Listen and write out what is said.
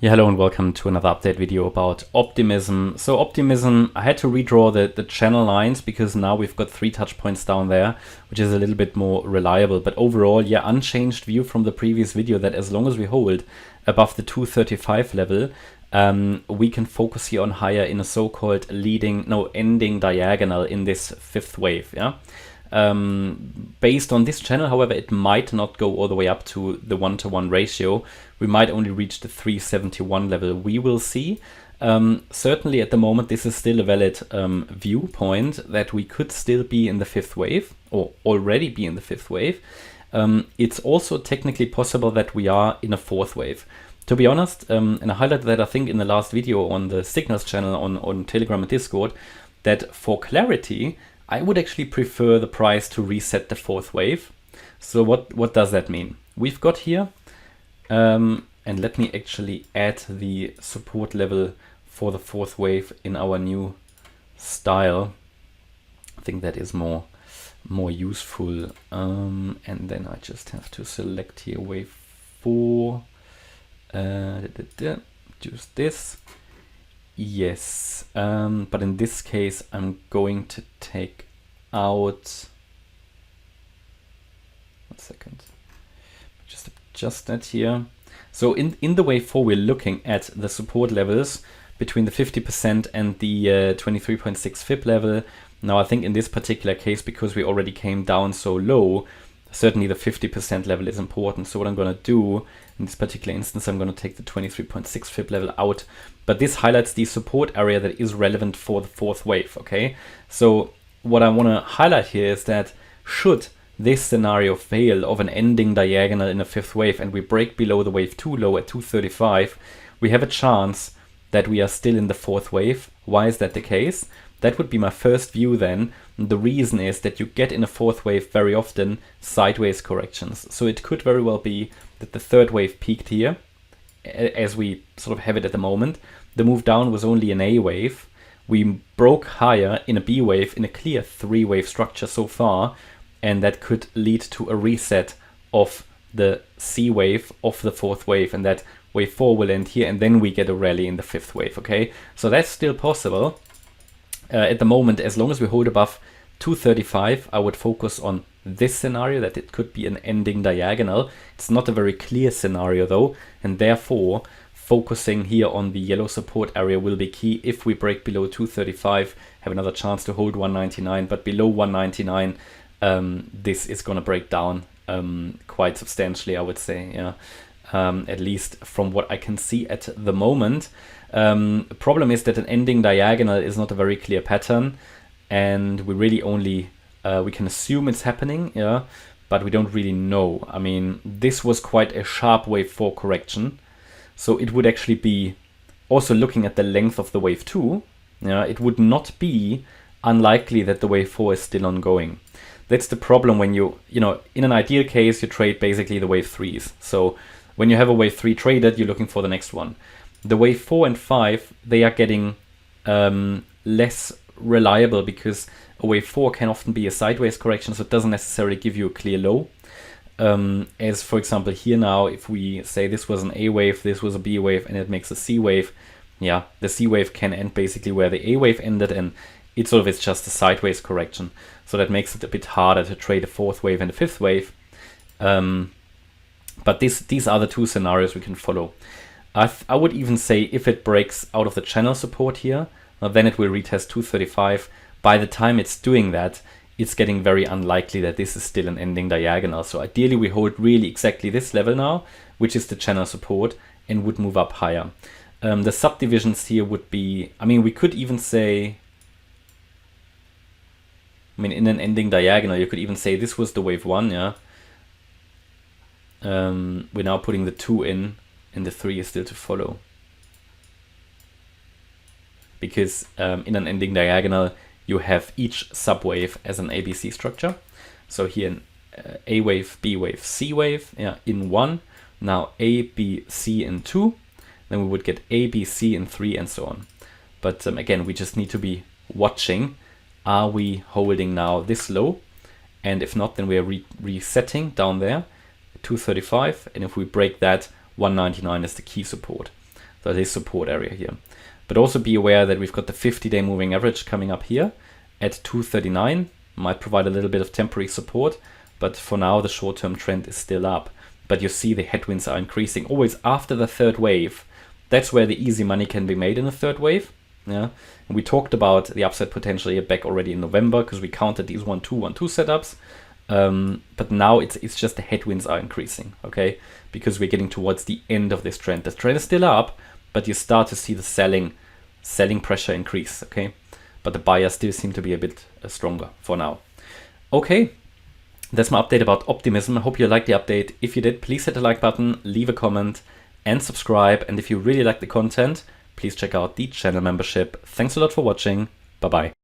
Yeah, hello and welcome to another update video about Optimism. So Optimism, I had to redraw the channel lines because now we've got 3 touch points down there, which is a little bit more reliable. But overall, yeah, unchanged view from the previous video that as long as we hold above the 235 level, we can focus here on higher in a so-called ending diagonal in this fifth wave, yeah. Based on this channel, however, it might not go all the way up to the 1-to-1 ratio. We might only reach the 371 level. We will see. Certainly at the moment, this is still a valid viewpoint that we could still be in the fifth wave or already be in the fifth wave. It's also technically possible that we are in a fourth wave. To be honest, and I highlighted that I think in the last video on the Signals channel on Telegram and Discord, that for clarity, I would actually prefer the price to reset the fourth wave. So what does that mean? We've got here, and let me actually add the support level for the fourth wave in our new style. I think that is more useful. And then I just have to select here wave 4. Choose this. Yes, but in this case, I'm going to take out, 1 second, just adjust that here. So in the wave 4, we're looking at the support levels between the 50% and the 23.6 FIB level. Now, I think in this particular case, because we already came down so low, certainly the 50% level is important. So what I'm going to do in this particular instance, I'm going to take the 23.6 FIB level out. But this highlights the support area that is relevant for the fourth wave, okay? So what I want to highlight here is that should this scenario fail of an ending diagonal in a fifth wave and we break below the wave 2 low at 235, we have a chance that we are still in the fourth wave. Why is that the case? That would be my first view then. The reason is that you get in a fourth wave very often sideways corrections. So it could very well be that the third wave peaked here, as we sort of have it at the moment. The move down was only an A wave. We broke higher in a B wave in a clear 3-wave structure so far, and that could lead to a reset of the C wave of the fourth wave, and that wave 4 will end here, and then we get a rally in the fifth wave, okay? So that's still possible. At the moment, as long as we hold above 235, I would focus on this scenario, that it could be an ending diagonal. It's not a very clear scenario though, and therefore focusing here on the yellow support area will be key. If we break below 235, have another chance to hold 199, but below 199, this is going to break down quite substantially, I would say, yeah. At least from what I can see at the moment. Problem is that an ending diagonal is not a very clear pattern, and we really only we can assume it's happening, yeah, but we don't really know. I mean, this was quite a sharp wave 4 correction, so it would actually be also looking at the length of the wave 2. Yeah, it would not be unlikely that the wave 4 is still ongoing. That's the problem when you know, in an ideal case, you trade basically the wave 3s. So when you have a wave 3 traded, you're looking for the next one. The wave 4 and 5, they are getting less reliable because a wave 4 can often be a sideways correction, so it doesn't necessarily give you a clear low. As for example here now, if we say this was an A wave, this was a B wave, and it makes a C wave, yeah, the C wave can end basically where the A wave ended, and it sort of is just a sideways correction. So that makes it a bit harder to trade a fourth wave and a fifth wave. But these are the two scenarios we can follow. I would even say if it breaks out of the channel support here, then it will retest 235. By the time it's doing that, it's getting very unlikely that this is still an ending diagonal. So ideally we hold really exactly this level now, which is the channel support, and would move up higher. The subdivisions here would be, I mean, we could even say, I mean, in an ending diagonal, you could even say this was the wave 1, yeah. We're now putting the 2 in, and the 3 is still to follow. Because in an ending diagonal, you have each subwave as an ABC structure. So here an A wave, B wave, C wave, yeah, in 1. Now A, B, C in 2. Then we would get A, B, C in 3, and so on. But again, we just need to be watching. Are we holding now this low? And if not, then we are resetting down there, 235. And if we break that, 199 is the key support. So this support area here. But also be aware that we've got the 50-day moving average coming up here at 239. Might provide a little bit of temporary support, but for now the short-term trend is still up. But you see the headwinds are increasing always after the third wave. That's where the easy money can be made in the third wave. Yeah, and we talked about the upside potential here back already in November because we counted these 1-2-1-2 setups. But now it's just the headwinds are increasing, okay? Because we're getting towards the end of this trend. The trend is still up, but you start to see the selling pressure increase, okay? But the buyers still seem to be a bit stronger for now. Okay, that's my update about Optimism. I hope you liked the update. If you did, please hit the like button, leave a comment, and subscribe. And if you really like the content, please check out the channel membership. Thanks a lot for watching. Bye-bye.